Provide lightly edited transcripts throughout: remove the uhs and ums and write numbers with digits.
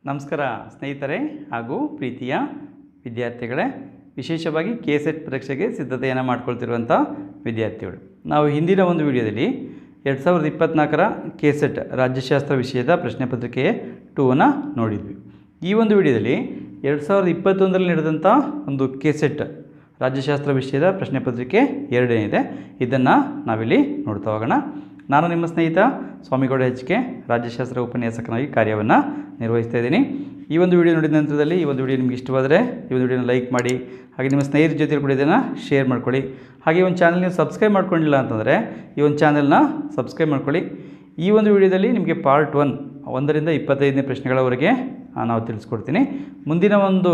ನಮಸ್ಕಾರ ಸ್ನೇಹಿತರೆ ಹಾಗೂ ಪ್ರೀತಿಯ ವಿದ್ಯಾರ್ಥಿಗಳೇ, ವಿಶೇಷವಾಗಿ ಕೆಸೆಟ್ ಪರೀಕ್ಷೆಗೆ ಸಿದ್ಧತೆಯನ್ನು ಮಾಡ್ಕೊಳ್ತಿರುವಂಥ ವಿದ್ಯಾರ್ಥಿಗಳು. ನಾವು ಹಿಂದಿನ ಒಂದು ವಿಡಿಯೋದಲ್ಲಿ 2024ರ ಕೆಸೆಟ್ ರಾಜ್ಯಶಾಸ್ತ್ರ ವಿಷಯದ ಪ್ರಶ್ನೆ ಪತ್ರಿಕೆ 2ನ್ನು ನೋಡಿದ್ವಿ. ಈ ಒಂದು ವಿಡಿಯೋದಲ್ಲಿ 2021ರಲ್ಲಿ ನಡೆದಂಥ ಒಂದು ಕೆಸೆಟ್ ರಾಜ್ಯಶಾಸ್ತ್ರ ವಿಷಯದ ಪ್ರಶ್ನೆ ಪತ್ರಿಕೆ 2 ಏನಿದೆ ಇದನ್ನು ನಾವಿಲ್ಲಿ ನೋಡ್ತಾ ಹೋಗೋಣ. ನಾನು ನಿಮ್ಮ ಸ್ನೇಹಿತ ಸ್ವಾಮಿಗೌಡ HK ರಾಜ್ಯಶಾಸ್ತ್ರ ಉಪನ್ಯಾಸಕನಾಗಿ ಕಾರ್ಯವನ್ನು ನಿರ್ವಹಿಸ್ತಾ ಇದ್ದೀನಿ. ಈ ಒಂದು ವಿಡಿಯೋ ನೋಡಿದ ನಂತರದಲ್ಲಿ ಈ ಒಂದು ವಿಡಿಯೋ ನಿಮಗೆ ಇಷ್ಟವಾದರೆ ಈ ಒಂದು ವಿಡಿಯೋನ ಲೈಕ್ ಮಾಡಿ, ಹಾಗೆ ನಿಮ್ಮ ಸ್ನೇಹಿತರ ಜೊತೆ ಕೂಡ ಇದನ್ನು ಶೇರ್ ಮಾಡ್ಕೊಳ್ಳಿ. ಹಾಗೆ ಈ ಒಂದು ಚಾನಲ್ ನೀವು ಸಬ್ಸ್ಕ್ರೈಬ್ ಮಾಡ್ಕೊಂಡಿಲ್ಲ ಅಂತಂದರೆ ಈ ಒಂದು ಚಾನಲ್ನ ಸಬ್ಸ್ಕ್ರೈಬ್ ಮಾಡ್ಕೊಳ್ಳಿ. ಈ ಒಂದು ವಿಡಿಯೋದಲ್ಲಿ ನಿಮಗೆ ಪಾರ್ಟ್ 1ರಿಂದ 25ನೇ ಪ್ರಶ್ನೆಗಳವರೆಗೆ ನಾವು ತಿಳಿಸ್ಕೊಡ್ತೀನಿ. ಮುಂದಿನ ಒಂದು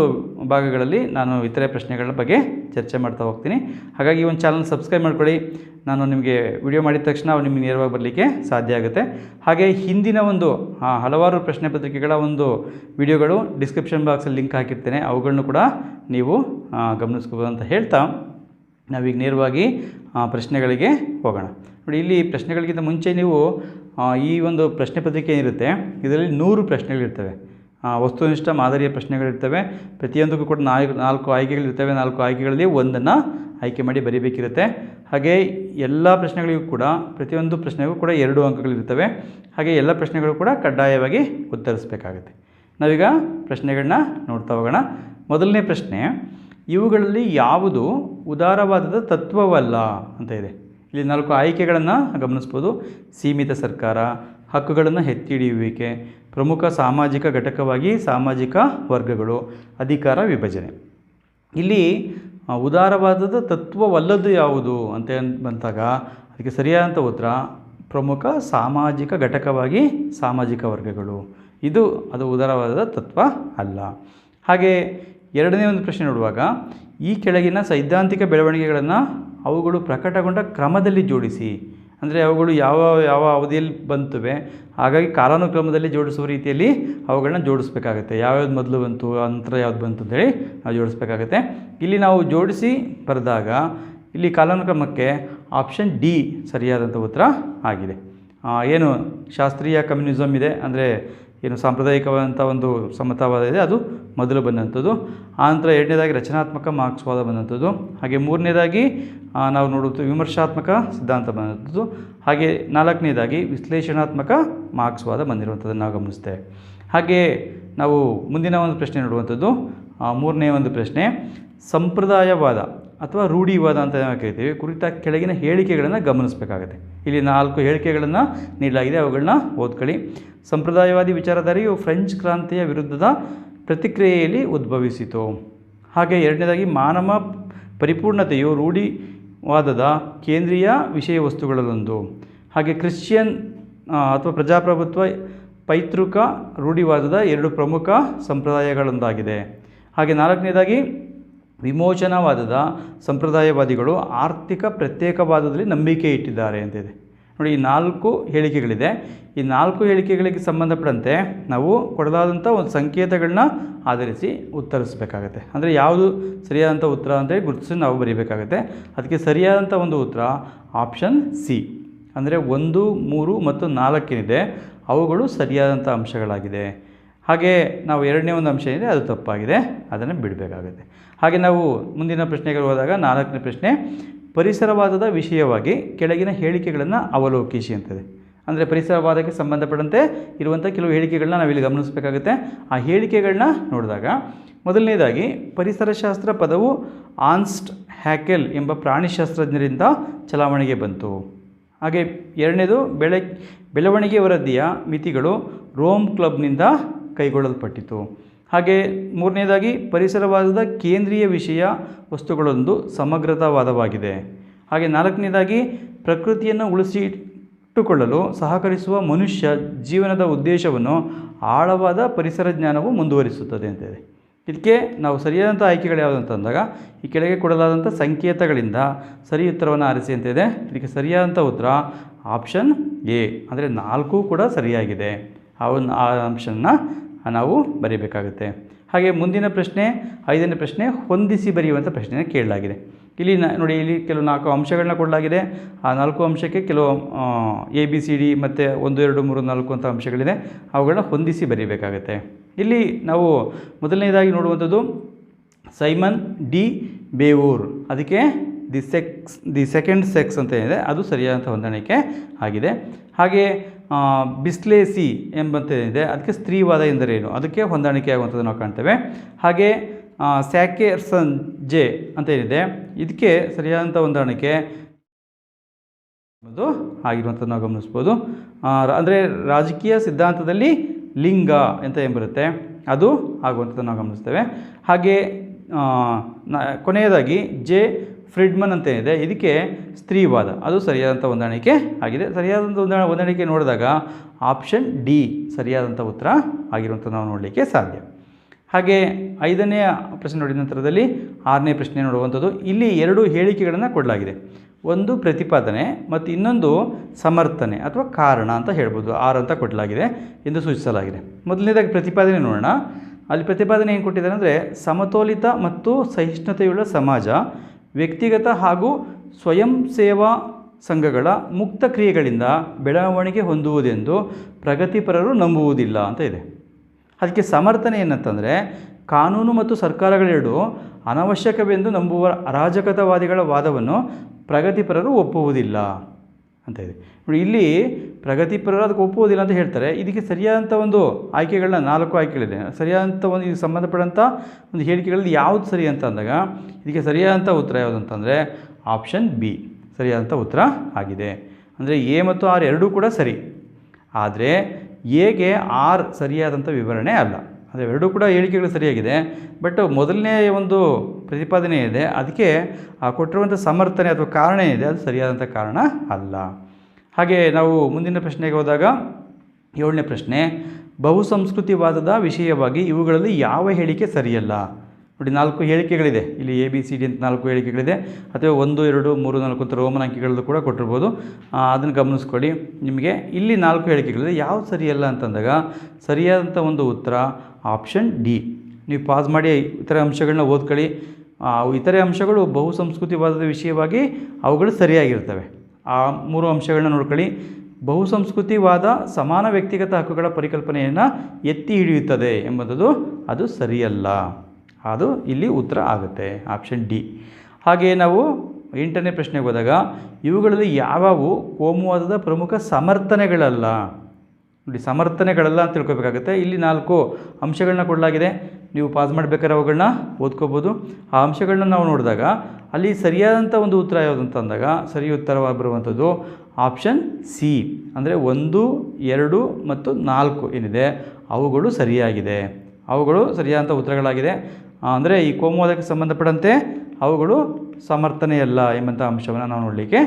ಭಾಗಗಳಲ್ಲಿ ನಾನು ಇತರೆ ಪ್ರಶ್ನೆಗಳ ಬಗ್ಗೆ ಚರ್ಚೆ ಮಾಡ್ತಾ ಹೋಗ್ತೀನಿ. ಹಾಗಾಗಿ ಈ ಒಂದು ಚಾನಲ್ ಸಬ್ಸ್ಕ್ರೈಬ್ ಮಾಡ್ಕೊಳ್ಳಿ. ನಾನು ನಿಮಗೆ ವಿಡಿಯೋ ಮಾಡಿದ ತಕ್ಷಣ ನಿಮಗೆ ನೇರವಾಗಿ ಬರಲಿಕ್ಕೆ ಸಾಧ್ಯ ಆಗುತ್ತೆ. ಹಾಗೆ ಹಿಂದಿನ ಒಂದು ಹಲವಾರು ಪ್ರಶ್ನೆ ಪತ್ರಿಕೆಗಳ ಒಂದು ವಿಡಿಯೋಗಳು ಡಿಸ್ಕ್ರಿಪ್ಷನ್ ಬಾಕ್ಸಲ್ಲಿ ಲಿಂಕ್ ಹಾಕಿರ್ತೇನೆ, ಅವುಗಳನ್ನು ಕೂಡ ನೀವು ಗಮನಿಸ್ಕೋಬೋದು ಅಂತ ಹೇಳ್ತಾ ನಾವೀಗ ನೇರವಾಗಿ ಪ್ರಶ್ನೆಗಳಿಗೆ ಹೋಗೋಣ. ನೋಡಿ, ಇಲ್ಲಿ ಪ್ರಶ್ನೆಗಳಿಗಿಂತ ಮುಂಚೆ ನೀವು ಈ ಒಂದು ಪ್ರಶ್ನೆ ಪತ್ರಿಕೆ ಏನಿರುತ್ತೆ ಇದರಲ್ಲಿ 100 ಪ್ರಶ್ನೆಗಳಿರ್ತವೆ. ವಸ್ತುನಿಷ್ಠ ಮಾದರಿಯ ಪ್ರಶ್ನೆಗಳಿರ್ತವೆ. ಪ್ರತಿಯೊಂದಕ್ಕೂ ಕೂಡ 4 ಆಯ್ಕೆಗಳಿರ್ತವೆ. 4 ಆಯ್ಕೆಗಳಲ್ಲಿ ಒಂದನ್ನು ಆಯ್ಕೆ ಮಾಡಿ ಬರೀಬೇಕಿರುತ್ತೆ. ಹಾಗೆ ಎಲ್ಲ ಪ್ರಶ್ನೆಗಳಿಗೂ ಕೂಡ ಪ್ರತಿಯೊಂದು ಪ್ರಶ್ನೆಗೂ ಕೂಡ 2 ಅಂಕಗಳಿರ್ತವೆ. ಹಾಗೆ ಎಲ್ಲ ಪ್ರಶ್ನೆಗಳು ಕೂಡ ಕಡ್ಡಾಯವಾಗಿ ಉತ್ತರಿಸಬೇಕಾಗುತ್ತೆ. ನಾವೀಗ ಪ್ರಶ್ನೆಗಳನ್ನ ನೋಡ್ತಾ ಹೋಗೋಣ. ಮೊದಲನೇ ಪ್ರಶ್ನೆ, ಇವುಗಳಲ್ಲಿ ಯಾವುದು ಉದಾರವಾದದ ತತ್ವವಲ್ಲ ಅಂತ ಇದೆ. ಇಲ್ಲಿ 4 ಆಯ್ಕೆಗಳನ್ನು ಗಮನಿಸ್ಬೋದು. ಸೀಮಿತ ಸರ್ಕಾರ, ಹಕ್ಕುಗಳನ್ನು ಎತ್ತಿ ಹಿಡಿಯುವಿಕೆ, ಪ್ರಮುಖ ಸಾಮಾಜಿಕ ಘಟಕವಾಗಿ ಸಾಮಾಜಿಕ ವರ್ಗಗಳು, ಅಧಿಕಾರ ವಿಭಜನೆ. ಇಲ್ಲಿ ಉದಾರವಾದದ ತತ್ವವಲ್ಲದು ಯಾವುದು ಅಂತ ಬಂದಾಗ ಅದಕ್ಕೆ ಸರಿಯಾದಂಥ ಉತ್ತರ ಪ್ರಮುಖ ಸಾಮಾಜಿಕ ಘಟಕವಾಗಿ ಸಾಮಾಜಿಕ ವರ್ಗಗಳು. ಅದು ಉದಾರವಾದದ ತತ್ವ ಅಲ್ಲ. ಹಾಗೆ ಎರಡನೇ ಒಂದು ಪ್ರಶ್ನೆ ನೋಡುವಾಗ, ಈ ಕೆಳಗಿನ ಸೈದ್ಧಾಂತಿಕ ಬೆಳವಣಿಗೆಗಳನ್ನು ಅವುಗಳು ಪ್ರಕಟಗೊಂಡ ಕ್ರಮದಲ್ಲಿ ಜೋಡಿಸಿ. ಅಂದರೆ ಅವುಗಳು ಯಾವ ಅವಧಿಯಲ್ಲಿ ಬಂತುವೆ, ಹಾಗಾಗಿ ಕಾಲಾನುಕ್ರಮದಲ್ಲಿ ಜೋಡಿಸುವ ರೀತಿಯಲ್ಲಿ ಅವುಗಳನ್ನ ಜೋಡಿಸ್ಬೇಕಾಗತ್ತೆ. ಯಾವ್ಯಾವ್ದು ಮೊದಲು ಬಂತು, ನಂತರ ಯಾವ್ದು ಬಂತು ಅಂತೇಳಿ ನಾವು ಜೋಡಿಸ್ಬೇಕಾಗತ್ತೆ. ಇಲ್ಲಿ ನಾವು ಜೋಡಿಸಿ ಬರೆದಾಗ ಇಲ್ಲಿ ಕಾಲಾನುಕ್ರಮಕ್ಕೆ ಆಪ್ಷನ್ ಡಿ ಸರಿಯಾದಂಥ ಉತ್ತರ ಆಗಿದೆ. ಏನು ಶಾಸ್ತ್ರೀಯ ಕಮ್ಯುನಿಸಮ್ ಇದೆ, ಅಂದರೆ ಏನು ಸಾಂಪ್ರದಾಯಿಕವಾದಂಥ ಒಂದು ಸಮತಾವಾದ ಇದೆ, ಅದು ಮೊದಲು ಬಂದಂಥದ್ದು. ಆನಂತರ ಎರಡನೇದಾಗಿ ರಚನಾತ್ಮಕ ಮಾರ್ಕ್ಸ್ವಾದ ಬಂದಂಥದ್ದು. ಹಾಗೆ ಮೂರನೇದಾಗಿ ನಾವು ನೋಡುವುದು ವಿಮರ್ಶಾತ್ಮಕ ಸಿದ್ಧಾಂತ ಬಂದಂಥದ್ದು. ಹಾಗೆ ನಾಲ್ಕನೇದಾಗಿ ವಿಶ್ಲೇಷಣಾತ್ಮಕ ಮಾರ್ಕ್ಸ್ವಾದ ಬಂದಿರುವಂಥದ್ದನ್ನು ನಾವು ಗಮನಿಸ್ತೇವೆ. ಹಾಗೆ ನಾವು ಮುಂದಿನ ಒಂದು ಪ್ರಶ್ನೆ ನೋಡುವಂಥದ್ದು ಮೂರನೇ ಒಂದು ಪ್ರಶ್ನೆ, ಸಂಪ್ರದಾಯವಾದ ಅಥವಾ ರೂಢಿವಾದ ಅಂತ ಕರಿತೀವಿ ಕುರಿತ ಕೆಳಗಿನ ಹೇಳಿಕೆಗಳನ್ನು ಗಮನಿಸಬೇಕಾಗುತ್ತೆ. ಇಲ್ಲಿ 4 ಹೇಳಿಕೆಗಳನ್ನು ನೀಡಲಾಗಿದೆ, ಅವುಗಳನ್ನ ಓದ್ಕೊಳ್ಳಿ. ಸಂಪ್ರದಾಯವಾದಿ ವಿಚಾರಧಾರೆಯು ಫ್ರೆಂಚ್ ಕ್ರಾಂತಿಯ ವಿರುದ್ಧದ ಪ್ರತಿಕ್ರಿಯೆಯಲ್ಲಿ ಉದ್ಭವಿಸಿತು. ಹಾಗೆ ಎರಡನೇದಾಗಿ ಮಾನವ ಪರಿಪೂರ್ಣತೆಯು ರೂಢಿವಾದದ ಕೇಂದ್ರೀಯ ವಿಷಯ ವಸ್ತುಗಳಲ್ಲೊಂದು. ಹಾಗೆ ಕ್ರಿಶ್ಚಿಯನ್ ಅಥವಾ ಪ್ರಜಾಪ್ರಭುತ್ವ ಪೈತೃಕ ರೂಢಿವಾದದ 2 ಪ್ರಮುಖ ಸಂಪ್ರದಾಯಗಳೊಂದಾಗಿದೆ. ಹಾಗೆ ನಾಲ್ಕನೇದಾಗಿ ವಿಮೋಚನವಾದದ ಸಂಪ್ರದಾಯವಾದಿಗಳು ಆರ್ಥಿಕ ಪ್ರತ್ಯೇಕವಾದದಲ್ಲಿ ನಂಬಿಕೆ ಇಟ್ಟಿದ್ದಾರೆ ಅಂತಿದೆ. ನೋಡಿ, ಈ 4 ಹೇಳಿಕೆಗಳಿದೆ. ಈ 4 ಹೇಳಿಕೆಗಳಿಗೆ ಸಂಬಂಧಪಟ್ಟಂತೆ ನಾವು ಕೊಡಲಾದಂಥ ಒಂದು ಸಂಕೇತಗಳನ್ನ ಆಧರಿಸಿ ಉತ್ತರಿಸಬೇಕಾಗತ್ತೆ. ಅಂದರೆ ಯಾವುದು ಸರಿಯಾದಂಥ ಉತ್ತರ ಅಂತೇಳಿ ಗುರುತಿಸಿ ನಾವು ಬರೀಬೇಕಾಗತ್ತೆ. ಅದಕ್ಕೆ ಸರಿಯಾದಂಥ ಒಂದು ಉತ್ತರ ಆಪ್ಷನ್ ಸಿ, ಅಂದರೆ 1, 3 ಮತ್ತು 4 ಏನಿದೆ ಅವುಗಳು ಸರಿಯಾದಂಥ ಅಂಶಗಳಾಗಿದೆ. ಹಾಗೆ ನಾವು ಎರಡನೇ ಒಂದು ಅಂಶ ಏನಿದೆ ಅದು ತಪ್ಪಾಗಿದೆ, ಅದನ್ನು ಬಿಡಬೇಕಾಗುತ್ತೆ. ಹಾಗೆ ನಾವು ಮುಂದಿನ ಪ್ರಶ್ನೆಗೆ ಹೋದಾಗ 4ನೇ ಪ್ರಶ್ನೆ, ಪರಿಸರವಾದದ ವಿಷಯವಾಗಿ ಕೆಳಗಿನ ಹೇಳಿಕೆಗಳನ್ನು ಅವಲೋಕಿಸಿ ಅಂತದೆ. ಅಂದರೆ ಪರಿಸರವಾದಕ್ಕೆ ಸಂಬಂಧಪಟ್ಟಂತೆ ಇರುವಂಥ ಕೆಲವು ಹೇಳಿಕೆಗಳನ್ನ ನಾವಿಲ್ಲಿ ಗಮನಿಸಬೇಕಾಗುತ್ತೆ. ಆ ಹೇಳಿಕೆಗಳನ್ನ ನೋಡಿದಾಗ ಮೊದಲನೇದಾಗಿ ಪರಿಸರಶಾಸ್ತ್ರ ಪದವು ಆನ್ಸ್ಟ್ ಹ್ಯಾಕೆಲ್ ಎಂಬ ಪ್ರಾಣಿಶಾಸ್ತ್ರಜ್ಞರಿಂದ ಚಲಾವಣೆಗೆ ಬಂತು. ಹಾಗೆ ಎರಡನೇದು ಬೆಳವಣಿಗೆ ವರದಿಯ ಮಿತಿಗಳು ರೋಮ್ ಕ್ಲಬ್ನಿಂದ ಕೈಗೊಳ್ಳಲ್ಪಟ್ಟಿತು. ಹಾಗೆ ಮೂರನೇದಾಗಿ ಪರಿಸರವಾದದ ಕೇಂದ್ರೀಯ ವಿಷಯ ವಸ್ತುಗಳೊಂದು ಸಮಗ್ರತಾವಾದವಾಗಿದೆ. ಹಾಗೆ ನಾಲ್ಕನೇದಾಗಿ ಪ್ರಕೃತಿಯನ್ನು ಉಳಿಸಿಟ್ಟುಕೊಳ್ಳಲು ಸಹಕರಿಸುವ ಮನುಷ್ಯ ಜೀವನದ ಉದ್ದೇಶವನ್ನು ಆಳವಾದ ಪರಿಸರ ಜ್ಞಾನವು ಮುಂದುವರಿಸುತ್ತದೆ ಅಂತಿದೆ. ಇದಕ್ಕೆ ನಾವು ಸರಿಯಾದಂಥ ಆಯ್ಕೆಗಳು ಯಾವುದು ಅಂತಂದಾಗ ಈ ಕೆಳಗೆ ಕೊಡಲಾದಂಥ ಸಂಕೇತಗಳಿಂದ ಸರಿ ಉತ್ತರವನ್ನು ಆರಿಸಿ ಅಂತಿದೆ. ಇದಕ್ಕೆ ಸರಿಯಾದಂಥ ಉತ್ತರ ಆಪ್ಷನ್ ಎ, ಅಂದರೆ 4 ಕೂಡ ಸರಿಯಾಗಿದೆ. ಆ ಅಂಶನ ನಾವು ಬರೀಬೇಕಾಗುತ್ತೆ. ಹಾಗೆ ಮುಂದಿನ ಪ್ರಶ್ನೆ 5ನೇ ಪ್ರಶ್ನೆ, ಹೊಂದಿಸಿ ಬರೆಯುವಂಥ ಪ್ರಶ್ನೆಯನ್ನು ಕೇಳಲಾಗಿದೆ. ಇಲ್ಲಿ ನೋಡಿ, ಇಲ್ಲಿ ಕೆಲವು 4 ಅಂಶಗಳನ್ನ ಕೊಡಲಾಗಿದೆ. ಆ 4 ಅಂಶಕ್ಕೆ ಕೆಲವು ABCD ಮತ್ತು 1, 2, 3, 4 ಅಂತ ಅಂಶಗಳಿದೆ. ಅವುಗಳನ್ನ ಹೊಂದಿಸಿ ಬರೀಬೇಕಾಗುತ್ತೆ. ಇಲ್ಲಿ ನಾವು ಮೊದಲನೇದಾಗಿ ನೋಡುವಂಥದ್ದು ಸೈಮನ್ ಡಿ ಬೇವೂರ್, ಅದಕ್ಕೆ ದಿ ಸೆಕೆಂಡ್ ಸೆಕ್ಸ್ ಅಂತ ಏನಿದೆ ಅದು ಸರಿಯಾದಂಥ ಹೊಂದಾಣಿಕೆ ಆಗಿದೆ. ಹಾಗೆ ಬಿಸ್ಲೇಸಿ ಎಂಬಂತೇನಿದೆ ಅದಕ್ಕೆ ಸ್ತ್ರೀವಾದ ಎಂದರೇನು, ಅದಕ್ಕೆ ಹೊಂದಾಣಿಕೆ ಆಗುವಂಥದ್ದು ನಾವು ಕಾಣ್ತೇವೆ. ಹಾಗೆ ಸ್ಯಾಕೆರ್ಸನ್ ಜೆ ಅಂತ ಏನಿದೆ ಇದಕ್ಕೆ ಸರಿಯಾದಂಥ ಹೊಂದಾಣಿಕೆ ಅದು ಆಗಿರುವಂಥದ್ದು ನಾವು ಗಮನಿಸ್ಬೋದು. ಅಂದರೆ ರಾಜಕೀಯ ಸಿದ್ಧಾಂತದಲ್ಲಿ ಲಿಂಗ ಅಂತ ಎಂಬರುತ್ತೆ, ಅದು ಆಗುವಂಥದ್ದು ನಾವು ಗಮನಿಸ್ತೇವೆ. ಹಾಗೆ ಕೊನೆಯದಾಗಿ ಜೆ ಫ್ರಿಡ್ಮನ್ ಅಂತ ಏನಿದೆ ಇದಕ್ಕೆ ಸ್ತ್ರೀವಾದ, ಅದು ಸರಿಯಾದಂಥ ಹೊಂದಾಣಿಕೆ ಆಗಿದೆ. ಸರಿಯಾದಂಥ ಹೊಂದಾಣಿಕೆ ನೋಡಿದಾಗ ಆಪ್ಷನ್ ಡಿ ಸರಿಯಾದಂಥ ಉತ್ತರ ಆಗಿರುವಂಥ ನಾವು ನೋಡಲಿಕ್ಕೆ ಸಾಧ್ಯ. ಹಾಗೆ 5ನೇ ಪ್ರಶ್ನೆ ನೋಡಿದ ನಂತರದಲ್ಲಿ 6ನೇ ಪ್ರಶ್ನೆ ನೋಡುವಂಥದ್ದು. ಇಲ್ಲಿ 2 ಹೇಳಿಕೆಗಳನ್ನು ಕೊಡಲಾಗಿದೆ, ಒಂದು ಪ್ರತಿಪಾದನೆ ಮತ್ತು ಇನ್ನೊಂದು ಸಮರ್ಥನೆ ಅಥವಾ ಕಾರಣ ಅಂತ ಹೇಳ್ಬೋದು. 6 ಅಂತ ಕೊಡಲಾಗಿದೆ ಎಂದು ಸೂಚಿಸಲಾಗಿದೆ. ಮೊದಲನೇದಾಗಿ ಪ್ರತಿಪಾದನೆ ನೋಡೋಣ. ಅಲ್ಲಿ ಪ್ರತಿಪಾದನೆ ಏನು ಕೊಟ್ಟಿದ್ದಾರೆ ಅಂದರೆ, ಸಮತೋಲಿತ ಮತ್ತು ಸಹಿಷ್ಣುತೆಯುಳ್ಳ ಸಮಾಜ ವ್ಯಕ್ತಿಗತ ಹಾಗೂ ಸ್ವಯಂ ಸೇವಾ ಸಂಘಗಳ ಮುಕ್ತ ಕ್ರಿಯೆಗಳಿಂದ ಬೆಳವಣಿಗೆ ಹೊಂದುವುದೆಂದು ಪ್ರಗತಿಪರರು ನಂಬುವುದಿಲ್ಲ ಅಂತ ಇದೆ. ಅದಕ್ಕೆ ಸಮರ್ಥನೆ ಏನಂತಂದರೆ, ಕಾನೂನು ಮತ್ತು ಸರ್ಕಾರಗಳೆರಡು ಅನವಶ್ಯಕವೆಂದು ನಂಬುವ ಅರಾಜಕತಾವಾದಿಗಳ ವಾದವನ್ನು ಪ್ರಗತಿಪರರು ಒಪ್ಪುವುದಿಲ್ಲ ಅಂತ ಇದೆ. ನೋಡಿ, ಇಲ್ಲಿ ಪ್ರಗತಿಪರರು ಅದಕ್ಕೆ ಒಪ್ಪುವುದಿಲ್ಲ ಅಂತ ಹೇಳ್ತಾರೆ. ಇದಕ್ಕೆ ಸರಿಯಾದಂಥ ಒಂದು ಆಯ್ಕೆಗಳನ್ನ 4 ಆಯ್ಕೆಗಳಿದೆ. ಸರಿಯಾದಂಥ ಒಂದು ಇದಕ್ಕೆ ಸಂಬಂಧಪಟ್ಟಂಥ ಒಂದು ಹೇಳಿಕೆಗಳಲ್ಲಿ ಯಾವುದು ಸರಿ ಅಂತ ಅಂದಾಗ ಇದಕ್ಕೆ ಸರಿಯಾದಂಥ ಉತ್ತರ ಯಾವುದು ಅಂತಂದರೆ ಆಪ್ಷನ್ ಬಿ ಸರಿಯಾದಂಥ ಉತ್ತರ ಆಗಿದೆ. ಅಂದರೆ ಎ ಮತ್ತು ಆರ್ ಎರಡೂ ಕೂಡ ಸರಿ, ಆದರೆ ಎಗೆ ಆರ್ ಸರಿಯಾದಂಥ ವಿವರಣೆ ಅಲ್ಲ. ಅಂದರೆ ಎರಡೂ ಕೂಡ ಹೇಳಿಕೆಗಳು ಸರಿಯಾಗಿದೆ, ಬಟ್ ಮೊದಲನೇ ಒಂದು ಪ್ರತಿಪಾದನೆ ಇದೆ ಅದಕ್ಕೆ ಕೊಟ್ಟಿರುವಂಥ ಸಮರ್ಥನೆ ಅಥವಾ ಕಾರಣ ಇದೆ, ಅದು ಸರಿಯಾದಂಥ ಕಾರಣ ಅಲ್ಲ. ಹಾಗೆ ನಾವು ಮುಂದಿನ ಪ್ರಶ್ನೆಗೆ ಹೋದಾಗ 7ನೇ ಪ್ರಶ್ನೆ, ಬಹುಸಂಸ್ಕೃತಿವಾದದ ವಿಷಯವಾಗಿ ಇವುಗಳಲ್ಲಿ ಯಾವ ಹೇಳಿಕೆ ಸರಿಯಲ್ಲ. ನೋಡಿ, 4 ಹೇಳಿಕೆಗಳಿದೆ ಇಲ್ಲಿ, ABCD ಅಂತ 4 ಹೇಳಿಕೆಗಳಿದೆ, ಅಥವಾ 1, 2, 3, 4 ಅಂತ ರೋಮನ್ ಅಂಕಿಗಳದ್ದು ಕೂಡ ಕೊಟ್ಟಿರ್ಬೋದು. ಅದನ್ನು ಗಮನಿಸ್ಕೊಳ್ಳಿ. ನಿಮಗೆ ಇಲ್ಲಿ 4 ಹೇಳಿಕೆಗಳಿದೆ, ಯಾವುದು ಸರಿಯಲ್ಲ ಅಂತಂದಾಗ ಸರಿಯಾದಂಥ ಒಂದು ಉತ್ತರ ಆಪ್ಷನ್ ಡಿ. ನೀವು ಪಾಸ್ ಮಾಡಿ ಇತರೆ ಅಂಶಗಳನ್ನ ಓದ್ಕೊಳ್ಳಿ. ಇತರೆ ಅಂಶಗಳು ಬಹುಸಂಸ್ಕೃತಿವಾದದ ವಿಷಯವಾಗಿ ಅವುಗಳು ಸರಿಯಾಗಿರ್ತವೆ. ಆ 3 ಅಂಶಗಳನ್ನ ನೋಡ್ಕೊಳ್ಳಿ. ಬಹುಸಂಸ್ಕೃತಿವಾದ ಸಮಾನ ವ್ಯಕ್ತಿಗತ ಹಕ್ಕುಗಳ ಪರಿಕಲ್ಪನೆಯನ್ನು ಎತ್ತಿ ಹಿಡಿಯುತ್ತದೆ ಎಂಬುದು ಅದು ಸರಿಯಲ್ಲ, ಅದು ಇಲ್ಲಿ ಉತ್ತರ ಆಗುತ್ತೆ ಆಪ್ಷನ್ ಡಿ. ಹಾಗೆ ನಾವು 8ನೇ ಪ್ರಶ್ನೆಗೆ ಹೋದಾಗ ಇವುಗಳಲ್ಲಿ ಯಾವ್ಯಾವು ಕೋಮುವಾದದ ಪ್ರಮುಖ ಸಮರ್ಥನೆಗಳಲ್ಲ. ನೋಡಿ, ಸಮರ್ಥನೆಗಳಲ್ಲ ಅಂತ ತಿಳ್ಕೊಬೇಕಾಗುತ್ತೆ. ಇಲ್ಲಿ 4 ಅಂಶಗಳನ್ನ ಕೊಡಲಾಗಿದೆ, ನೀವು ಪಾಸ್ ಮಾಡಬೇಕಾದ್ರೆ ಅವುಗಳನ್ನ ಓದ್ಕೋಬೋದು. ಆ ಅಂಶಗಳನ್ನ ನಾವು ನೋಡಿದಾಗ ಅಲ್ಲಿ ಸರಿಯಾದಂಥ ಒಂದು ಉತ್ತರ ಯಾವುದು ಅಂತ ಅಂದಾಗ ಸರಿ ಉತ್ತರವಾಗಿ ಬರುವಂಥದ್ದು ಆಪ್ಷನ್ ಸಿ. ಅಂದರೆ 1, 2 ಮತ್ತು 4 ಏನಿದೆ ಅವುಗಳು ಸರಿಯಾಗಿದೆ, ಅವುಗಳು ಸರಿಯಾದಂಥ ಉತ್ತರಗಳಾಗಿದೆ. ಅಂದರೆ ಈ ಕೋಮುವಾದಕ್ಕೆ ಸಂಬಂಧಪಟ್ಟಂತೆ ಅವುಗಳು ಸಮರ್ಥನೆಯಲ್ಲ ಎಂಬಂಥ ಅಂಶವನ್ನು ನಾವು ನೋಡಲಿಕ್ಕೆ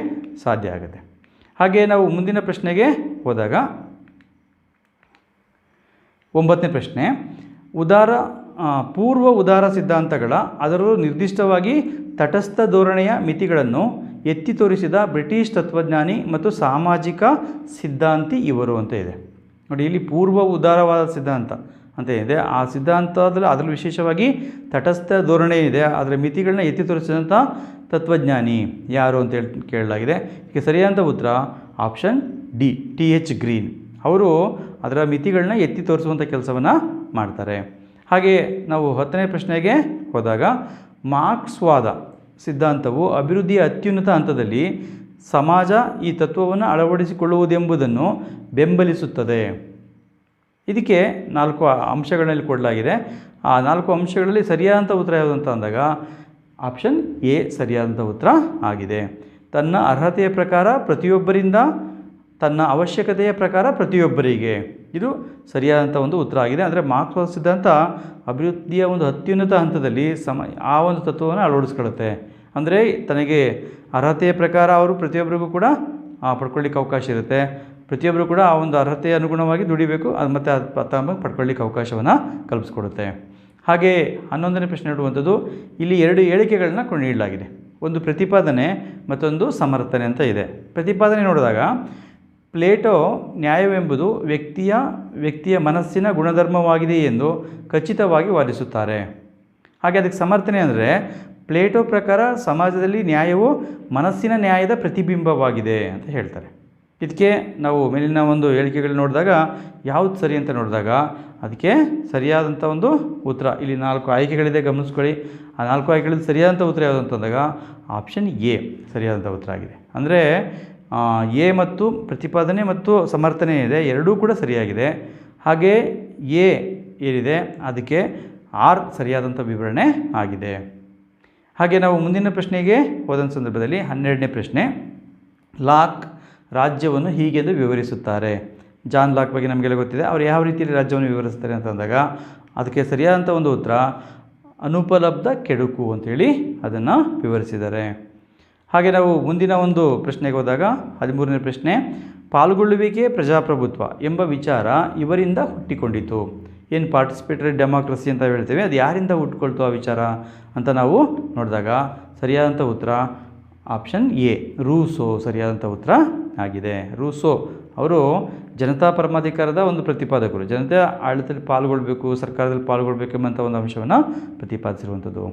ಸಾಧ್ಯ ಆಗುತ್ತೆ. ಹಾಗೆ ನಾವು ಮುಂದಿನ ಪ್ರಶ್ನೆಗೆ ಹೋದಾಗ 9ನೇ ಪ್ರಶ್ನೆ, ಪೂರ್ವ ಉದಾರ ಸಿದ್ಧಾಂತಗಳ ಅದರಲ್ಲೂ ನಿರ್ದಿಷ್ಟವಾಗಿ ತಟಸ್ಥ ಧೋರಣೆಯ ಮಿತಿಗಳನ್ನು ಎತ್ತಿ ತೋರಿಸಿದ ಬ್ರಿಟಿಷ್ ತತ್ವಜ್ಞಾನಿ ಮತ್ತು ಸಾಮಾಜಿಕ ಸಿದ್ಧಾಂತಿ ಇವರು ಅಂತ ಇದೆ. ನೋಡಿ, ಇಲ್ಲಿ ಪೂರ್ವ ಉದಾರವಾದ ಸಿದ್ಧಾಂತ ಅಂತ ಇದೆ. ಆ ಸಿದ್ಧಾಂತದಲ್ಲಿ ಅದರಲ್ಲಿ ವಿಶೇಷವಾಗಿ ತಟಸ್ಥ ಧೋರಣೆ ಇದೆ, ಅದರ ಮಿತಿಗಳನ್ನ ಎತ್ತಿ ತೋರಿಸಿದಂಥ ತತ್ವಜ್ಞಾನಿ ಯಾರು ಅಂತ ಕೇಳಲಾಗಿದೆ. ಇದಕ್ಕೆ ಸರಿಯಾದಂಥ ಉತ್ತರ ಆಪ್ಷನ್ ಡಿ, TH ಗ್ರೀನ್. ಅವರು ಅದರ ಮಿತಿಗಳನ್ನ ಎತ್ತಿ ತೋರಿಸುವಂಥ ಕೆಲಸವನ್ನು ಮಾಡ್ತಾರೆ. ಹಾಗೆ ನಾವು 10ನೇ ಪ್ರಶ್ನೆಗೆ ಹೋದಾಗ ಮಾರ್ಕ್ಸ್ವಾದ ಸಿದ್ಧಾಂತವು ಅಭಿವೃದ್ಧಿಯ ಅತ್ಯುನ್ನತ ಹಂತದಲ್ಲಿ ಸಮಾಜ ಈ ತತ್ವವನ್ನು ಅಳವಡಿಸಿಕೊಳ್ಳುವುದೆಂಬುದನ್ನು ಬೆಂಬಲಿಸುತ್ತದೆ. ಇದಕ್ಕೆ 4 ಅಂಶಗಳಲ್ಲಿ ಕೊಡಲಾಗಿದೆ. ಆ 4 ಅಂಶಗಳಲ್ಲಿ ಸರಿಯಾದಂಥ ಉತ್ತರ ಯಾವುದು ಅಂತ ಅಂದಾಗ ಆಪ್ಷನ್ ಎ ಸರಿಯಾದಂಥ ಉತ್ತರ ಆಗಿದೆ. ತನ್ನ ಅರ್ಹತೆಯ ಪ್ರಕಾರ ಪ್ರತಿಯೊಬ್ಬರಿಂದ, ತನ್ನ ಅವಶ್ಯಕತೆಯ ಪ್ರಕಾರ ಪ್ರತಿಯೊಬ್ಬರಿಗೆ, ಇದು ಸರಿಯಾದಂಥ ಒಂದು ಉತ್ತರ ಆಗಿದೆ. ಅಂದರೆ ಮಾರ್ಕ್ಸ್ವಾದ ಸಿದ್ಧಾಂತ ಅಭಿವೃದ್ಧಿಯ ಒಂದು ಅತ್ಯುನ್ನತ ಹಂತದಲ್ಲಿ ಆ ಒಂದು ತತ್ವವನ್ನು ಅಳವಡಿಸ್ಕೊಳ್ಳುತ್ತೆ. ಅಂದರೆ ತನಗೆ ಅರ್ಹತೆಯ ಪ್ರಕಾರ ಅವರು ಪ್ರತಿಯೊಬ್ಬರಿಗೂ ಕೂಡ ಪಡ್ಕೊಳ್ಳಿಕ್ಕೆ ಅವಕಾಶ ಇರುತ್ತೆ. ಪ್ರತಿಯೊಬ್ಬರು ಕೂಡ ಆ ಒಂದು ಅರ್ಹತೆಯ ಅನುಗುಣವಾಗಿ ದುಡಿಬೇಕು, ಅದು ಮತ್ತು ಅದು ಪಡ್ಕೊಳ್ಳಿಕ್ಕೆ ಅವಕಾಶವನ್ನು ಕಲ್ಪಿಸ್ಕೊಡುತ್ತೆ. ಹಾಗೆ 11ನೇ ಪ್ರಶ್ನೆ ನೋಡುವಂಥದ್ದು, ಇಲ್ಲಿ 2 ಹೇಳಿಕೆಗಳನ್ನ ನೀಡಲಾಗಿದೆ. ಒಂದು ಪ್ರತಿಪಾದನೆ ಮತ್ತೊಂದು ಸಮರ್ಥನೆ ಅಂತ ಇದೆ. ಪ್ರತಿಪಾದನೆ ನೋಡಿದಾಗ ಪ್ಲೇಟೋ ನ್ಯಾಯವೆಂಬುದು ವ್ಯಕ್ತಿಯ ಮನಸ್ಸಿನ ಗುಣಧರ್ಮವಾಗಿದೆ ಎಂದು ಖಚಿತವಾಗಿ ವಾದಿಸುತ್ತಾರೆ. ಹಾಗೆ ಅದಕ್ಕೆ ಸಮರ್ಥನೆ ಅಂದರೆ ಪ್ಲೇಟೋ ಪ್ರಕಾರ ಸಮಾಜದಲ್ಲಿ ನ್ಯಾಯವು ಮನಸ್ಸಿನ ನ್ಯಾಯದ ಪ್ರತಿಬಿಂಬವಾಗಿದೆ ಅಂತ ಹೇಳ್ತಾರೆ. ಇದಕ್ಕೆ ನಾವು ಮೇಲಿನ ಒಂದು ಹೇಳಿಕೆಗಳು ನೋಡಿದಾಗ ಯಾವುದು ಸರಿ ಅಂತ ನೋಡಿದಾಗ ಅದಕ್ಕೆ ಸರಿಯಾದಂಥ ಒಂದು ಉತ್ತರ ಇಲ್ಲಿ 4 ಆಯ್ಕೆಗಳಿದೆ, ಗಮನಿಸ್ಕೊಳ್ಳಿ. ಆ 4 ಆಯ್ಕೆಗಳಲ್ಲಿ ಸರಿಯಾದಂಥ ಉತ್ತರ ಯಾವುದು ಅಂತಂದಾಗ ಆಪ್ಷನ್ ಎ ಸರಿಯಾದಂಥ ಉತ್ತರ ಆಗಿದೆ. ಅಂದರೆ ಎ ಮತ್ತು ಪ್ರತಿಪಾದನೆ ಮತ್ತು ಸಮರ್ಥನೆ ಇದೆ, ಎರಡೂ ಕೂಡ ಸರಿಯಾಗಿದೆ. ಹಾಗೆ ಎ ಏನಿದೆ ಅದಕ್ಕೆ ಆರ್ ಸರಿಯಾದಂಥ ವಿವರಣೆ ಆಗಿದೆ. ಹಾಗೆ ನಾವು ಮುಂದಿನ ಪ್ರಶ್ನೆಗೆ ಹೋದಂಥ ಸಂದರ್ಭದಲ್ಲಿ 12ನೇ ಪ್ರಶ್ನೆ, ಲಾಕ್ ರಾಜ್ಯವನ್ನು ಹೀಗೆಂದು ವಿವರಿಸುತ್ತಾರೆ. ಜಾನ್ ಲಾಕ್ ಬಗ್ಗೆ ನಮಗೆಲ್ಲ ಗೊತ್ತಿದೆ. ಅವರು ಯಾವ ರೀತಿಯಲ್ಲಿ ರಾಜ್ಯವನ್ನು ವಿವರಿಸ್ತಾರೆ ಅಂತಂದಾಗ ಅದಕ್ಕೆ ಸರಿಯಾದಂಥ ಒಂದು ಉತ್ತರ ಅನುಪಲಬ್ಧ ಕೆಡುಕು ಅಂಥೇಳಿ ಅದನ್ನು ವಿವರಿಸಿದ್ದಾರೆ. ಹಾಗೆ ನಾವು ಮುಂದಿನ ಒಂದು ಪ್ರಶ್ನೆಗೆ ಹೋದಾಗ 13ನೇ ಪ್ರಶ್ನೆ, ಪಾಲ್ಗೊಳ್ಳುವಿಕೆ ಪ್ರಜಾಪ್ರಭುತ್ವ ಎಂಬ ವಿಚಾರ ಇವರಿಂದ ಹುಟ್ಟಿಕೊಂಡಿತು. ಏನು ಪಾರ್ಟಿಸಿಪೇಟರಿ ಡೆಮಾಕ್ರಸಿ ಅಂತ ಹೇಳ್ತೇವೆ, ಅದು ಯಾರಿಂದ ಹುಟ್ಕೊಳ್ತು ಆ ವಿಚಾರ ಅಂತ ನಾವು ನೋಡಿದಾಗ ಸರಿಯಾದಂಥ ಉತ್ತರ ಆಪ್ಷನ್ ಎ ರೂಸೋ ಸರಿಯಾದಂಥ ಉತ್ತರ ಆಗಿದೆ. ರೂಸೋ ಅವರು ಜನತಾ ಪರಮಾಧಿಕಾರದ ಒಂದು ಪ್ರತಿಪಾದಕರು. ಜನತೆ ಆಡಳಿತದಲ್ಲಿ ಪಾಲ್ಗೊಳ್ಬೇಕು, ಸರ್ಕಾರದಲ್ಲಿ ಪಾಲ್ಗೊಳ್ಬೇಕು ಎಂಬಂಥ ಒಂದು ಅಂಶವನ್ನು ಪ್ರತಿಪಾದಿಸಿರುವಂಥದ್ದು.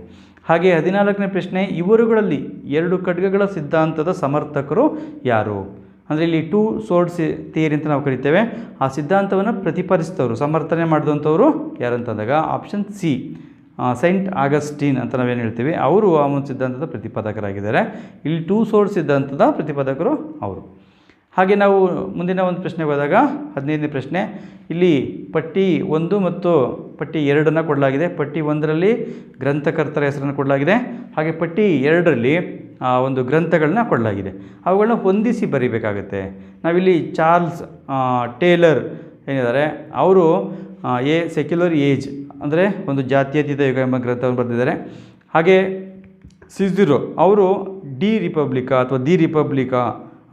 ಹಾಗೆ 14ನೇ ಪ್ರಶ್ನೆ, ಇವರುಗಳಲ್ಲಿ 2 ಖಡ್ಗಗಳ ಸಿದ್ಧಾಂತದ ಸಮರ್ಥಕರು ಯಾರು? ಅಂದರೆ ಇಲ್ಲಿ 2 swords ಥಿಯರಿ ಅಂತ ನಾವು ಕರಿತೇವೆ. ಆ ಸಿದ್ಧಾಂತವನ್ನು ಪ್ರತಿಪಾದಿಸಿದವರು, ಸಮರ್ಥನೆ ಮಾಡಿದಂಥವರು ಯಾರಂತಂದಾಗ ಆಪ್ಷನ್ ಸಿ ಸೈಂಟ್ ಆಗಸ್ಟಿನ್ ಅಂತ ನಾವೇನು ಹೇಳ್ತೀವಿ, ಅವರು ಆ ಒಂದು ಸಿದ್ಧಾಂತದ ಪ್ರತಿಪಾದಕರಾಗಿದ್ದಾರೆ. ಇಲ್ಲಿ 2 swords ಸಿದ್ಧಾಂತದ ಪ್ರತಿಪಾದಕರು ಅವರು. ಹಾಗೆ ನಾವು ಮುಂದಿನ ಒಂದು ಪ್ರಶ್ನೆಗೆ ಹೋದಾಗ 15ನೇ ಪ್ರಶ್ನೆ, ಇಲ್ಲಿ ಪಟ್ಟಿ 1 ಮತ್ತು ಪಟ್ಟಿ 2 ಕೊಡಲಾಗಿದೆ. ಪಟ್ಟಿ 1ರಲ್ಲಿ ಗ್ರಂಥಕರ್ತರ ಹೆಸರನ್ನು ಕೊಡಲಾಗಿದೆ. ಹಾಗೆ ಪಟ್ಟಿ 2ರಲ್ಲಿ ಒಂದು ಗ್ರಂಥಗಳನ್ನ ಕೊಡಲಾಗಿದೆ. ಅವುಗಳನ್ನ ಹೊಂದಿಸಿ ಬರೀಬೇಕಾಗತ್ತೆ. ನಾವಿಲ್ಲಿ ಚಾರ್ಲ್ಸ್ ಟೇಲರ್ ಏನಿದ್ದಾರೆ ಅವರು ಎ ಸೆಕ್ಯುಲರ್ ಏಜ್ ಅಂದರೆ ಒಂದು ಜಾತ್ಯತೀತ ಯುಗ ಎಂಬ ಗ್ರಂಥವನ್ನು ಬರೆದಿದ್ದಾರೆ. ಹಾಗೆ ಸಿಸಿರೋ ಅವರು ಡಿ ರಿಪಬ್ಲಿಕಾ ಅಥವಾ ದಿ ರಿಪಬ್ಲಿಕಾ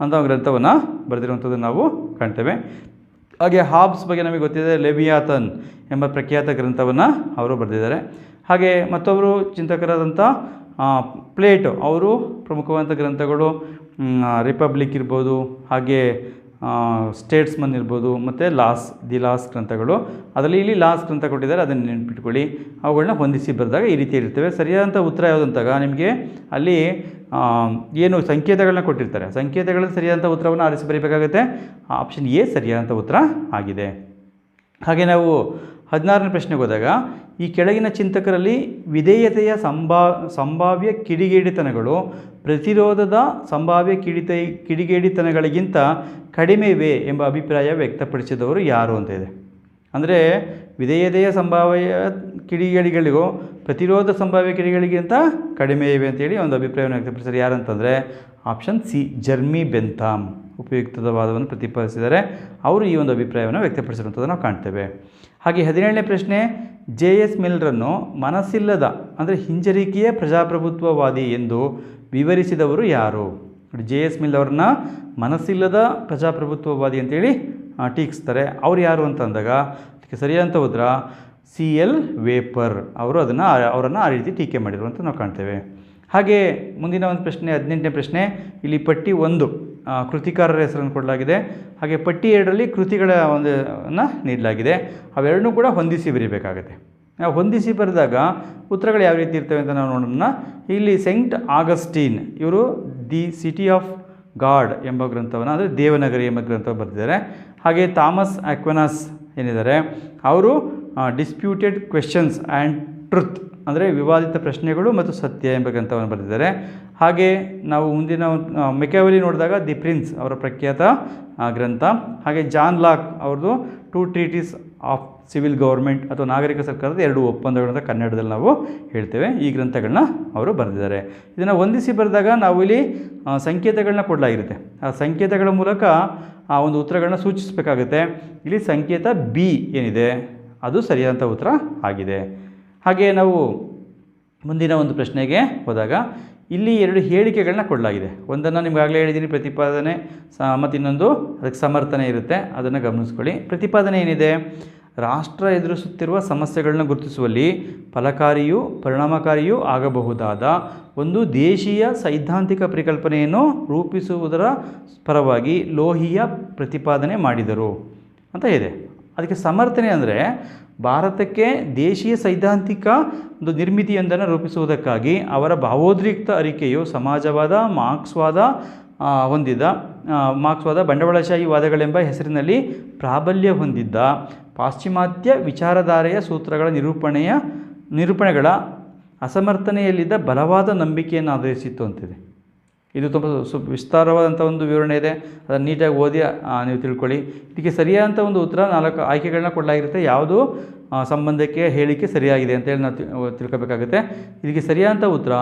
ಅಂತ ಗ್ರಂಥವನ್ನು ಬರೆದಿರುವಂಥದ್ದು ನಾವು ಕಾಣ್ತೇವೆ. ಹಾಗೆ ಹಾಬ್ಸ್ ಬಗ್ಗೆ ನಮಗೆ ಗೊತ್ತಿದೆ, ಲೆವಿಯಾಥನ್ ಎಂಬ ಪ್ರಖ್ಯಾತ ಗ್ರಂಥವನ್ನು ಅವರು ಬರೆದಿದ್ದಾರೆ. ಹಾಗೆ ಮತ್ತೊಬ್ಬರು ಚಿಂತಕರಾದಂಥ ಪ್ಲೇಟೋ ಅವರು ಪ್ರಮುಖವಾದಂಥ ಗ್ರಂಥಗಳು ರಿಪಬ್ಲಿಕ್ ಇರ್ಬೋದು, ಹಾಗೆ ಸ್ಟೇಟ್ಸ್ಮನ್ ಇರ್ಬೋದು, ಮತ್ತು ದಿ ಲಾಸ್ ಗ್ರಂಥಗಳು. ಅದರಲ್ಲಿ ಇಲ್ಲಿ ಲಾಸ್ ಗ್ರಂಥ ಕೊಟ್ಟಿದ್ದಾರೆ, ಅದನ್ನು ನೆನಪಿಟ್ಕೊಳ್ಳಿ. ಅವುಗಳನ್ನ ಹೊಂದಿಸಿ ಬರೆದಾಗ ಈ ರೀತಿ ಇರ್ತವೆ. ಸರಿಯಾದಂಥ ಉತ್ತರ ಯಾವುದಂತಾಗ ನಿಮಗೆ ಅಲ್ಲಿ ಏನು ಸಂಕೇತಗಳನ್ನ ಕೊಟ್ಟಿರ್ತಾರೆ, ಸಂಕೇತಗಳಲ್ಲಿ ಸರಿಯಾದಂಥ ಉತ್ತರವನ್ನು ಆರಿಸಿ ಬರೀಬೇಕಾಗುತ್ತೆ. ಆಪ್ಷನ್ ಎ ಸರಿಯಾದಂಥ ಉತ್ತರ ಆಗಿದೆ. ಹಾಗೆ ನಾವು 16ನೇ ಪ್ರಶ್ನೆಗೆ ಹೋದಾಗ, ಈ ಕೆಳಗಿನ ಚಿಂತಕರಲ್ಲಿ ವಿಧೇಯತೆಯ ಸಂಭಾವ್ಯ ಕಿಡಿಗೇಡಿತನಗಳು ಪ್ರತಿರೋಧದ ಸಂಭಾವ್ಯ ಕಿಡಿಗೇಡಿತನಗಳಿಗಿಂತ ಕಡಿಮೆ ಇವೆ ಎಂಬ ಅಭಿಪ್ರಾಯ ವ್ಯಕ್ತಪಡಿಸಿದವರು ಯಾರು ಅಂತ ಇದೆ. ಅಂದರೆ ವಿಧೇಯತೆಯ ಸಂಭಾವ್ಯ ಕಿಡಿಗೇಡಿಗಳಿಗೂ ಪ್ರತಿರೋಧ ಸಂಭಾವ್ಯ ಕಿಡಿಗಳಿಗಿಂತ ಕಡಿಮೆ ಇವೆ ಅಂತೇಳಿ ಒಂದು ಅಭಿಪ್ರಾಯವನ್ನು ವ್ಯಕ್ತಪಡಿಸಿದ್ದಾರೆ. ಯಾರಂತಂದರೆ ಆಪ್ಷನ್ ಸಿ ಜರ್ಮಿ ಬೆಂಥಾಮ್ ಉಪಯುಕ್ತದ ವಾದವನ್ನು ಪ್ರತಿಪಾದಿಸಿದ್ದಾರೆ. ಅವರು ಈ ಒಂದು ಅಭಿಪ್ರಾಯವನ್ನು ವ್ಯಕ್ತಪಡಿಸಿರುವಂಥದ್ದು ನಾವು ಕಾಣ್ತೇವೆ. ಹಾಗೆ 17ನೇ ಪ್ರಶ್ನೆ, JS ಮಿಲ್ರನ್ನು ಮನಸ್ಸಿಲ್ಲದ ಅಂದರೆ ಹಿಂಜರಿಕೆಯ ಪ್ರಜಾಪ್ರಭುತ್ವವಾದಿ ಎಂದು ವಿವರಿಸಿದವರು ಯಾರು? JS ಮಿಲ್ ಅವ್ರನ್ನ ಮನಸ್ಸಿಲ್ಲದ ಪ್ರಜಾಪ್ರಭುತ್ವವಾದಿ ಅಂತೇಳಿ ಟೀಕಿಸ್ತಾರೆ. ಅವ್ರು ಯಾರು ಅಂತಂದಾಗ ಅದಕ್ಕೆ ಸರಿಯಾದಂಥ ಉತ್ತರ CL ವೇಪರ್ ಅವರು ಅವರನ್ನು ಆ ರೀತಿ ಟೀಕೆ ಮಾಡಿರುವಂಥ ನಾವು ಕಾಣ್ತೇವೆ. ಹಾಗೆ ಮುಂದಿನ ಒಂದು ಪ್ರಶ್ನೆ 18ನೇ ಪ್ರಶ್ನೆ, ಇಲ್ಲಿ ಪಟ್ಟಿ 1 ಕೃತಿಕಾರರ ಹೆಸರನ್ನು ಕೊಡಲಾಗಿದೆ. ಹಾಗೆ ಪಟ್ಟಿ 2ರಲ್ಲಿ ಕೃತಿಗಳ ಒಂದನ್ನು ನೀಡಲಾಗಿದೆ. ಅವೆರಡನ್ನೂ ಕೂಡ ಹೊಂದಿಸಿ ಬರೀಬೇಕಾಗುತ್ತೆ. ನಾವು ಹೊಂದಿಸಿ ಬರೆದಾಗ ಉತ್ತರಗಳು ಯಾವ ರೀತಿ ಇರ್ತವೆ ಅಂತ ನಾವು ನೋಡೋಣ. ಇಲ್ಲಿ ಸೈಂಟ್ ಆಗಸ್ಟೀನ್ ಇವರು ದಿ ಸಿಟಿ ಆಫ್ ಗಾಡ್ ಎಂಬ ಗ್ರಂಥವನ್ನು, ಅಂದರೆ ದೇವನಗರಿ ಎಂಬ ಗ್ರಂಥವನ್ನು ಬರೆದಿದ್ದಾರೆ. ಹಾಗೆ ಥಾಮಸ್ ಆಕ್ವೆನಾಸ್ ಏನಿದ್ದಾರೆ ಅವರು ಡಿಸ್ಪ್ಯೂಟೆಡ್ ಕ್ವೆಶ್ಚನ್ಸ್ ಆ್ಯಂಡ್ ಟ್ರುತ್ ಅಂದರೆ ವಿವಾದಿತ ಪ್ರಶ್ನೆಗಳು ಮತ್ತು ಸತ್ಯ ಎಂಬ ಗ್ರಂಥವನ್ನು ಬರೆದಿದ್ದಾರೆ. ಹಾಗೆ ನಾವು ಮುಂದಿನ ಮೆಕ್ಯಾವೆಲಿ ನೋಡಿದಾಗ ದಿ ಪ್ರಿನ್ಸ್ ಅವರ ಪ್ರಖ್ಯಾತ ಗ್ರಂಥ. ಹಾಗೆ ಜಾನ್ ಲಾಕ್ ಅವ್ರದ್ದು 2 ಟ್ರೀಟೀಸ್ ಆಫ್ ಸಿವಿಲ್ ಗೌರ್ಮೆಂಟ್ ಅಥವಾ ನಾಗರಿಕ ಸರ್ಕಾರದ 2 ಒಪ್ಪಂದಗಳಂತ ಕನ್ನಡದಲ್ಲಿ ನಾವು ಹೇಳ್ತೇವೆ. ಈ ಗ್ರಂಥಗಳನ್ನ ಅವರು ಬರೆದಿದ್ದಾರೆ. ಇದನ್ನು ಹೊಂದಿಸಿ ಬರೆದಾಗ ನಾವು ಇಲ್ಲಿ ಸಂಕೇತಗಳನ್ನ ಕೊಡಲಾಗಿರುತ್ತೆ. ಆ ಸಂಕೇತಗಳ ಮೂಲಕ ಆ ಒಂದು ಉತ್ತರಗಳನ್ನ ಸೂಚಿಸಬೇಕಾಗುತ್ತೆ. ಇಲ್ಲಿ ಸಂಕೇತ ಬಿ ಏನಿದೆ ಅದು ಸರಿಯಾದಂಥ ಉತ್ತರ ಆಗಿದೆ. ಹಾಗೆ ನಾವು ಮುಂದಿನ ಒಂದು ಪ್ರಶ್ನೆಗೆ ಹೋದಾಗ ಇಲ್ಲಿ 2 ಹೇಳಿಕೆಗಳನ್ನ ಕೊಡಲಾಗಿದೆ. ಒಂದನ್ನು ನಿಮಗಾಗಲೇ ಹೇಳಿದ್ದೀನಿ, ಪ್ರತಿಪಾದನೆ ಮತ್ತು ಇನ್ನೊಂದು ಅದಕ್ಕೆ ಸಮರ್ಥನೆ ಇರುತ್ತೆ, ಅದನ್ನು ಗಮನಿಸ್ಕೊಳ್ಳಿ. ಪ್ರತಿಪಾದನೆ ಏನಿದೆ, ರಾಷ್ಟ್ರ ಎದುರಿಸುತ್ತಿರುವ ಸಮಸ್ಯೆಗಳನ್ನ ಗುರುತಿಸುವಲ್ಲಿ ಫಲಕಾರಿಯೂ ಪರಿಣಾಮಕಾರಿಯೂ ಆಗಬಹುದಾದ ಒಂದು ದೇಶೀಯ ಸೈದ್ಧಾಂತಿಕ ಪರಿಕಲ್ಪನೆಯನ್ನು ರೂಪಿಸುವುದರ ಪರವಾಗಿ ಲೋಹಿಯ ಪ್ರತಿಪಾದನೆ ಮಾಡಿದರು ಅಂತ ಇದೆ. ಅದಕ್ಕೆ ಸಮರ್ಥನೆ ಅಂದರೆ ಭಾರತಕ್ಕೆ ದೇಶೀಯ ಸೈದ್ಧಾಂತಿಕ ಒಂದು ನಿರ್ಮಿತಿಯೊಂದನ್ನು ರೂಪಿಸುವುದಕ್ಕಾಗಿ ಅವರ ಭಾವೋದ್ರಿಕ್ತ ಅರಿಕೆಯು ಸಮಾಜವಾದ, ಮಾರ್ಕ್ಸ್ವಾದ ಹೊಂದಿದ್ದ, ಮಾರ್ಕ್ಸ್ವಾದ ಬಂಡವಾಳಶಾಹಿ ವಾದಗಳೆಂಬ ಹೆಸರಿನಲ್ಲಿ ಪ್ರಾಬಲ್ಯ ಹೊಂದಿದ್ದ ಪಾಶ್ಚಿಮಾತ್ಯ ವಿಚಾರಧಾರೆಯ ಸೂತ್ರಗಳ ನಿರೂಪಣೆಗಳ ಅಸಮರ್ಥನೆಯಲ್ಲಿದ್ದ ಬಲವಾದ ನಂಬಿಕೆಯನ್ನು ಆಧರಿಸಿತ್ತು ಅಂತಿದೆ. ಇದು ತುಂಬ ವಿಸ್ತಾರವಾದಂಥ ಒಂದು ವಿವರಣೆ ಇದೆ, ಅದನ್ನು ನೀಟಾಗಿ ಓದಿ ನೀವು ತಿಳ್ಕೊಳ್ಳಿ. ಇದಕ್ಕೆ ಸರಿಯಾದಂಥ ಒಂದು ಉತ್ತರ 4 ಆಯ್ಕೆಗಳನ್ನ ಕೊಡಲಾಗಿರುತ್ತೆ. ಯಾವುದು ಸಂಬಂಧಕ್ಕೆ ಹೇಳಿಕೆ ಸರಿಯಾಗಿದೆ ಅಂತೇಳಿ ನಾವು ತಿಳ್ಕೊಬೇಕಾಗುತ್ತೆ. ಇದಕ್ಕೆ ಸರಿಯಾದಂಥ ಉತ್ತರ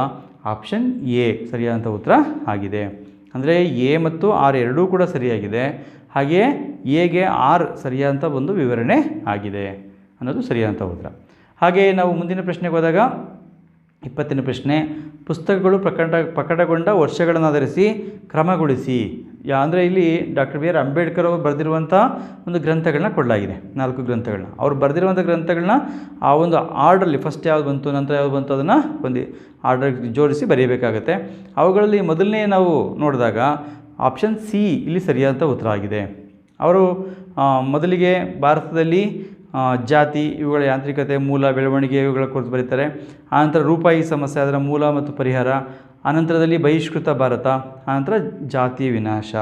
ಆಪ್ಷನ್ ಎ ಸರಿಯಾದಂಥ ಉತ್ತರ ಆಗಿದೆ. ಅಂದರೆ ಎ ಮತ್ತು ಆರ್ ಎರಡೂ ಕೂಡ ಸರಿಯಾಗಿದೆ. ಹಾಗೆಯೇ ಎಗೆ ಆರ್ ಸರಿಯಾದಂಥ ಒಂದು ವಿವರಣೆ ಆಗಿದೆ ಅನ್ನೋದು ಸರಿಯಾದಂಥ ಉತ್ತರ. ಹಾಗೆಯೇ ನಾವು ಮುಂದಿನ ಪ್ರಶ್ನೆಗೆ ಹೋದಾಗ 20ನೇ ಪ್ರಶ್ನೆ, ಪುಸ್ತಕಗಳು ಪ್ರಕಟಗೊಂಡ ವರ್ಷಗಳನ್ನಾಧರಿಸಿ ಕ್ರಮಗೊಳಿಸಿ. ಅಂದರೆ ಇಲ್ಲಿ ಡಾಕ್ಟರ್ ಬಿ ಆರ್ ಅಂಬೇಡ್ಕರ್ ಅವರು ಬರೆದಿರುವಂಥ ಒಂದು ಗ್ರಂಥಗಳನ್ನ ಕೊಡಲಾಗಿದೆ, 4 ಗ್ರಂಥಗಳನ್ನ. ಅವ್ರು ಬರೆದಿರುವಂಥ ಗ್ರಂಥಗಳನ್ನ ಆ ಒಂದು ಆರ್ಡ್ರಲ್ಲಿ ಫಸ್ಟ್ ಯಾವುದು ಬಂತು ನಂತರ ಯಾವುದು ಬಂತು ಅದನ್ನು ಒಂದು ಆರ್ಡರ್ಗೆ ಜೋಡಿಸಿ ಬರೆಯಬೇಕಾಗತ್ತೆ. ಅವುಗಳಲ್ಲಿ ಮೊದಲನೇ ನಾವು ನೋಡಿದಾಗ ಆಪ್ಷನ್ ಸಿ ಇಲ್ಲಿ ಸರಿಯಾದಂಥ ಉತ್ತರ ಆಗಿದೆ. ಅವರು ಮೊದಲಿಗೆ ಭಾರತದಲ್ಲಿ ಜಾತಿ, ಇವುಗಳ ಯಾಂತ್ರಿಕತೆ, ಮೂಲ, ಬೆಳವಣಿಗೆ ಇವುಗಳ ಕುರಿತು ಬರೀತಾರೆ. ಆನಂತರ ರೂಪಾಯಿ ಸಮಸ್ಯೆ, ಅದರ ಮೂಲ ಮತ್ತು ಪರಿಹಾರ. ಆನಂತರದಲ್ಲಿ ಬಹಿಷ್ಕೃತ ಭಾರತ. ಆನಂತರ ಜಾತಿ ವಿನಾಶ,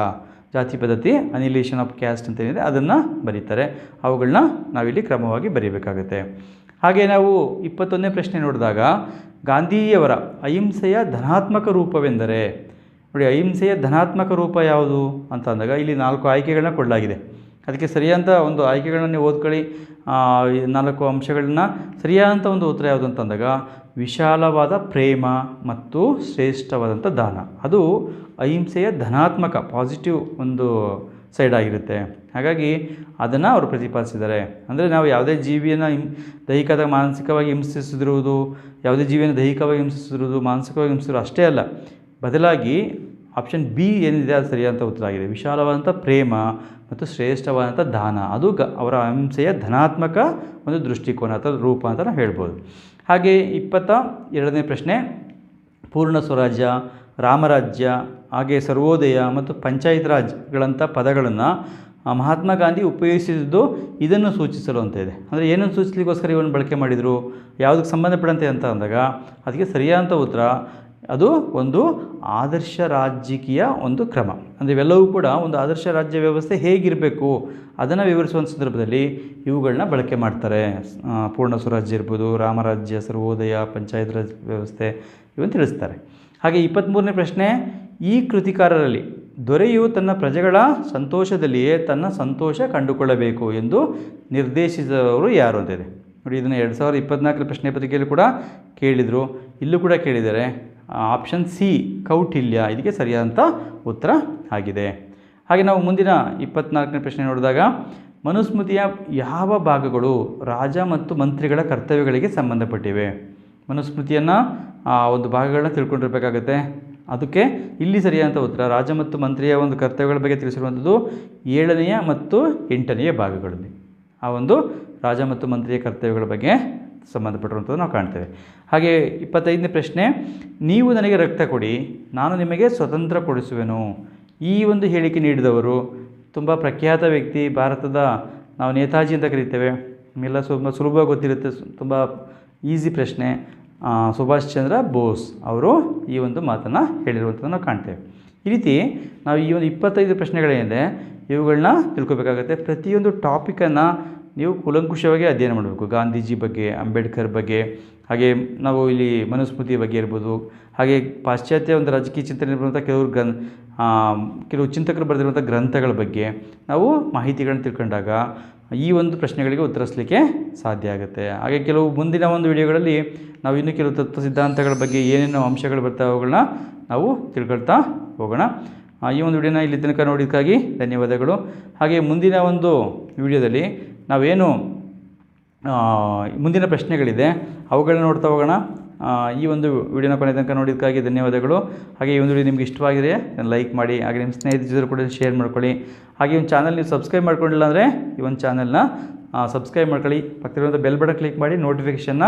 ಜಾತಿ ಪದ್ಧತಿ, ಅನಿಲೇಷನ್ ಆಫ್ ಕ್ಯಾಸ್ಟ್ ಅಂತೇನಿದೆ ಅದನ್ನು ಬರೀತಾರೆ. ಅವುಗಳನ್ನ ನಾವಿಲ್ಲಿ ಕ್ರಮವಾಗಿ ಬರೀಬೇಕಾಗುತ್ತೆ. ಹಾಗೆ ನಾವು 21ನೇ ಪ್ರಶ್ನೆ ನೋಡಿದಾಗ ಗಾಂಧಿಯವರ ಅಹಿಂಸೆಯ ಧನಾತ್ಮಕ ರೂಪವೆಂದರೆ, ನೋಡಿ ಅಹಿಂಸೆಯ ಧನಾತ್ಮಕ ರೂಪ ಯಾವುದು ಅಂತ ಅಂದಾಗ ಇಲ್ಲಿ 4 ಆಯ್ಕೆಗಳನ್ನ ಕೊಡಲಾಗಿದೆ. ಅದಕ್ಕೆ ಸರಿಯಾದಂಥ ಒಂದು ಆಯ್ಕೆಗಳನ್ನ ನೀವು ಓದ್ಕೊಳ್ಳಿ. 4 ಅಂಶಗಳನ್ನ ಸರಿಯಾದಂಥ ಒಂದು ಉತ್ತರ ಯಾವುದು ಅಂತಂದಾಗ ವಿಶಾಲವಾದ ಪ್ರೇಮ ಮತ್ತು ಶ್ರೇಷ್ಠವಾದಂಥ ದಾನ, ಅದು ಅಹಿಂಸೆಯ ಧನಾತ್ಮಕ ಪಾಸಿಟಿವ್ ಒಂದು ಸೈಡ್ ಆಗಿರುತ್ತೆ. ಹಾಗಾಗಿ ಅದನ್ನು ಅವರು ಪ್ರತಿಪಾದಿಸಿದ್ದಾರೆ. ಅಂದರೆ ನಾವು ಯಾವುದೇ ಜೀವಿಯನ್ನು ದೈಹಿಕದ ಮಾನಸಿಕವಾಗಿ ಹಿಂಸಿಸಿರುವುದು, ಯಾವುದೇ ಜೀವಿಯನ್ನು ದೈಹಿಕವಾಗಿ ಹಿಂಸಿಸಿರುವುದು, ಮಾನಸಿಕವಾಗಿ ಹಿಂಸಿಸಿರುವುದು ಅಷ್ಟೇ ಅಲ್ಲ, ಬದಲಾಗಿ ಆಪ್ಷನ್ ಬಿ ಏನಿದೆ ಅದು ಸರಿಯಾದಂಥ ಉತ್ತರ ಆಗಿದೆ. ವಿಶಾಲವಾದಂಥ ಪ್ರೇಮ ಮತ್ತು ಶ್ರೇಷ್ಠವಾದಂಥ ದಾನ, ಅದು ಅವರ ಅಹಿಂಸೆಯ ಧನಾತ್ಮಕ ಒಂದು ದೃಷ್ಟಿಕೋನ ಅಥವಾ ರೂಪ ಅಂತ ನಾವು ಹೇಳ್ಬೋದು. ಹಾಗೆ 22ನೇ ಪ್ರಶ್ನೆ, ಪೂರ್ಣ ಸ್ವರಾಜ್ಯ, ರಾಮರಾಜ್ಯ, ಹಾಗೆ ಸರ್ವೋದಯ ಮತ್ತು ಪಂಚಾಯತ್ ರಾಜ್ಗಳಂಥ ಪದಗಳನ್ನು ಮಹಾತ್ಮ ಗಾಂಧಿ ಉಪಯೋಗಿಸಿದ್ದು ಇದನ್ನು ಸೂಚಿಸಲು ಅಂತ ಇದೆ. ಅಂದರೆ ಏನನ್ನು ಸೂಚಿಸಲಿಕ್ಕೋಸ್ಕರ ಇವನ್ನು ಬಳಕೆ ಮಾಡಿದರು, ಯಾವುದಕ್ಕೆ ಸಂಬಂಧಪಟ್ಟಂತೆ ಅಂತ ಅಂದಾಗ ಅದಕ್ಕೆ ಸರಿಯಾದಂಥ ಉತ್ತರ ಅದು ಒಂದು ಆದರ್ಶ ರಾಜಕೀಯ ಒಂದು ಕ್ರಮ. ಅಂದರೆ ಇವೆಲ್ಲವೂ ಕೂಡ ಒಂದು ಆದರ್ಶ ರಾಜ್ಯ ವ್ಯವಸ್ಥೆ ಹೇಗಿರಬೇಕು ಅದನ್ನು ವಿವರಿಸುವ ಸಂದರ್ಭದಲ್ಲಿ ಇವುಗಳನ್ನ ಬಳಕೆ ಮಾಡ್ತಾರೆ. ಪೂರ್ಣ ಸ್ವರಾಜ್ಯ ಇರ್ಬೋದು, ರಾಮರಾಜ್ಯ, ಸರ್ವೋದಯ, ಪಂಚಾಯತ್ ರಾಜ್ ವ್ಯವಸ್ಥೆ ಇವನ್ನು ತಿಳಿಸ್ತಾರೆ. ಹಾಗೆ 23ನೇ ಪ್ರಶ್ನೆ, ಈ ಕೃತಿಕಾರರಲ್ಲಿ ದೊರೆಯು ತನ್ನ ಪ್ರಜೆಗಳ ಸಂತೋಷದಲ್ಲಿಯೇ ತನ್ನ ಸಂತೋಷ ಕಂಡುಕೊಳ್ಳಬೇಕು ಎಂದು ನಿರ್ದೇಶಿಸಿದವರು ಯಾರು ಅಂತಿದೆ. ನೋಡಿ ಇದನ್ನು 2024 ಪ್ರಶ್ನೆ ಪತ್ರಿಕೆಯಲ್ಲಿ ಕೂಡ ಕೇಳಿದರು, ಇಲ್ಲೂ ಕೂಡ ಕೇಳಿದ್ದಾರೆ. ಆಪ್ಷನ್ ಸಿ ಕೌಟಿಲ್ಯ ಇದಕ್ಕೆ ಸರಿಯಾದಂಥ ಉತ್ತರ ಆಗಿದೆ. ಹಾಗೆ ನಾವು ಮುಂದಿನ 24ನೇ ಪ್ರಶ್ನೆ ನೋಡಿದಾಗ ಮನುಸ್ಮೃತಿಯ ಯಾವ ಭಾಗಗಳು ರಾಜ ಮತ್ತು ಮಂತ್ರಿಗಳ ಕರ್ತವ್ಯಗಳಿಗೆ ಸಂಬಂಧಪಟ್ಟಿವೆ? ಮನುಸ್ಮೃತಿಯನ್ನು ಒಂದು ಭಾಗಗಳನ್ನ ತಿಳ್ಕೊಂಡಿರಬೇಕಾಗತ್ತೆ. ಅದಕ್ಕೆ ಇಲ್ಲಿ ಸರಿಯಾದಂಥ ಉತ್ತರ ರಾಜ ಮತ್ತು ಮಂತ್ರಿಯ ಒಂದು ಕರ್ತವ್ಯಗಳ ಬಗ್ಗೆ ತಿಳಿಸಿರುವಂಥದ್ದು 7ನೇ ಮತ್ತು 8ನೇ ಭಾಗಗಳಲ್ಲಿ ಆ ಒಂದು ರಾಜ ಮತ್ತು ಮಂತ್ರಿಯ ಕರ್ತವ್ಯಗಳ ಬಗ್ಗೆ ಸಂಬಂಧಪಟ್ಟಿರುವಂಥದ್ದು ನಾವು ಕಾಣ್ತೇವೆ. ಹಾಗೆ 25ನೇ ಪ್ರಶ್ನೆ, ನೀವು ನನಗೆ ರಕ್ತ ಕೊಡಿ, ನಾನು ನಿಮಗೆ ಸ್ವತಂತ್ರ ಕೊಡಿಸುವೆನು. ಈ ಒಂದು ಹೇಳಿಕೆ ನೀಡಿದವರು ತುಂಬ ಪ್ರಖ್ಯಾತ ವ್ಯಕ್ತಿ, ಭಾರತದ ನಾವು ನೇತಾಜಿ ಅಂತ ಕರಿತೇವೆ, ನಿಮ್ಮೆಲ್ಲ ಸುಲಭವಾಗಿ ಗೊತ್ತಿರುತ್ತೆ, ತುಂಬ ಈಸಿ ಪ್ರಶ್ನೆ. ಸುಭಾಷ್ ಚಂದ್ರ ಬೋಸ್ ಅವರು ಈ ಒಂದು ಮಾತನ್ನು ಹೇಳಿರುವಂಥದ್ದು ನಾವು ಕಾಣ್ತೇವೆ. ಈ ರೀತಿ ನಾವು ಈ ಒಂದು 25 ಪ್ರಶ್ನೆಗಳೇನಿದೆ ಇವುಗಳನ್ನ ತಿಳ್ಕೊಬೇಕಾಗತ್ತೆ. ಪ್ರತಿಯೊಂದು ಟಾಪಿಕನ್ನು ನೀವು ಕೂಲಂಕುಷವಾಗಿ ಅಧ್ಯಯನ ಮಾಡಬೇಕು. ಗಾಂಧೀಜಿ ಬಗ್ಗೆ, ಅಂಬೇಡ್ಕರ್ ಬಗ್ಗೆ, ಹಾಗೆ ನಾವು ಇಲ್ಲಿ ಮನುಸ್ಮೃತಿ ಬಗ್ಗೆ ಇರ್ಬೋದು, ಹಾಗೆ ಪಾಶ್ಚಾತ್ಯ ಒಂದು ರಾಜಕೀಯ ಚಿಂತನೆ ಇರುವಂಥ ಕೆಲವು ಚಿಂತಕರು ಬರೆದಿರುವಂಥ ಗ್ರಂಥಗಳ ಬಗ್ಗೆ ನಾವು ಮಾಹಿತಿಗಳನ್ನ ತಿಳ್ಕೊಂಡಾಗ ಈ ಒಂದು ಪ್ರಶ್ನೆಗಳಿಗೆ ಉತ್ತರಿಸಲಿಕ್ಕೆ ಸಾಧ್ಯ ಆಗುತ್ತೆ. ಹಾಗೆ ಕೆಲವು ಮುಂದಿನ ಒಂದು ವಿಡಿಯೋಗಳಲ್ಲಿ ನಾವು ಇನ್ನೂ ಕೆಲವು ತತ್ವ ಸಿದ್ಧಾಂತಗಳ ಬಗ್ಗೆ ಏನೇನು ಅಂಶಗಳು ಬರ್ತಾವೆ ಅವುಗಳನ್ನ ನಾವು ತಿಳ್ಕೊಳ್ತಾ ಹೋಗೋಣ. ಈ ಒಂದು ವಿಡಿಯೋನ ಇಲ್ಲಿ ತನಕ ನೋಡಿದ್ದಕ್ಕಾಗಿ ಧನ್ಯವಾದಗಳು. ಹಾಗೆ ಮುಂದಿನ ಒಂದು ವಿಡಿಯೋದಲ್ಲಿ ನಾವೇನು ಮುಂದಿನ ಪ್ರಶ್ನೆಗಳಿದೆ ಅವುಗಳನ್ನ ನೋಡ್ತಾ ಹೋಗೋಣ. ಈ ಒಂದು ವಿಡಿಯೋನ ಕೊನೆ ತನಕ ನೋಡಿದ್ದಕ್ಕಾಗಿ ಧನ್ಯವಾದಗಳು. ಹಾಗೆ ಈ ಒಂದು ವಿಡಿಯೋ ನಿಮ್ಗೆ ಇಷ್ಟವಾಗಿದೆ ಲೈಕ್ ಮಾಡಿ, ಹಾಗೆ ನಿಮ್ಮ ಸ್ನೇಹಿತರ ಜೊತೆ ಕೂಡ ಶೇರ್ ಮಾಡ್ಕೊಳ್ಳಿ. ಹಾಗೆ ಒಂದು ಚಾನಲ್ ನೀವು ಸಬ್ಸ್ಕ್ರೈಬ್ ಮಾಡ್ಕೊಂಡಿಲ್ಲ ಅಂದರೆ ಈ ಒಂದು ಚಾನಲ್ನ ಸಬ್ಸ್ಕ್ರೈಬ್ ಮಾಡ್ಕೊಳ್ಳಿ. ಪಕ್ಕದಲ್ಲಿರುವಂಥ ಬೆಲ್ ಬಟನ್ ಕ್ಲಿಕ್ ಮಾಡಿ ನೋಟಿಫಿಕೇಷನ್ನ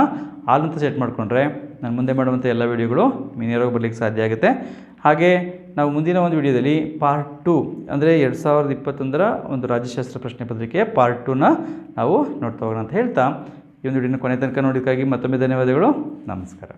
ಆಲ್ ಅಂತ ಸೆಟ್ ಮಾಡಿಕೊಂಡ್ರೆ ನಾನು ಮುಂದೆ ಮಾಡುವಂಥ ಎಲ್ಲ ವೀಡಿಯೋಗಳು ನೇರವಾಗಿ ಬರಲಿಕ್ಕೆ ಸಾಧ್ಯ ಆಗುತ್ತೆ. ಹಾಗೆ ನಾವು ಮುಂದಿನ ಒಂದು ವಿಡಿಯೋದಲ್ಲಿ ಪಾರ್ಟ್ 2 ಅಂದರೆ 2021 ಒಂದು ರಾಜ್ಯಶಾಸ್ತ್ರ ಪ್ರಶ್ನೆ ಪತ್ರಿಕೆಯ ಪಾರ್ಟ್ 2ನ ನಾವು ನೋಡ್ತಾ ಹೋಗೋಣ ಅಂತ ಹೇಳ್ತಾ ಈ ಒಂದು ವಿಡಿಯೋನ ಕೊನೆ ತನಕ ನೋಡೋದಕ್ಕಾಗಿ ಮತ್ತೊಮ್ಮೆ ಧನ್ಯವಾದಗಳು. ನಮಸ್ಕಾರ.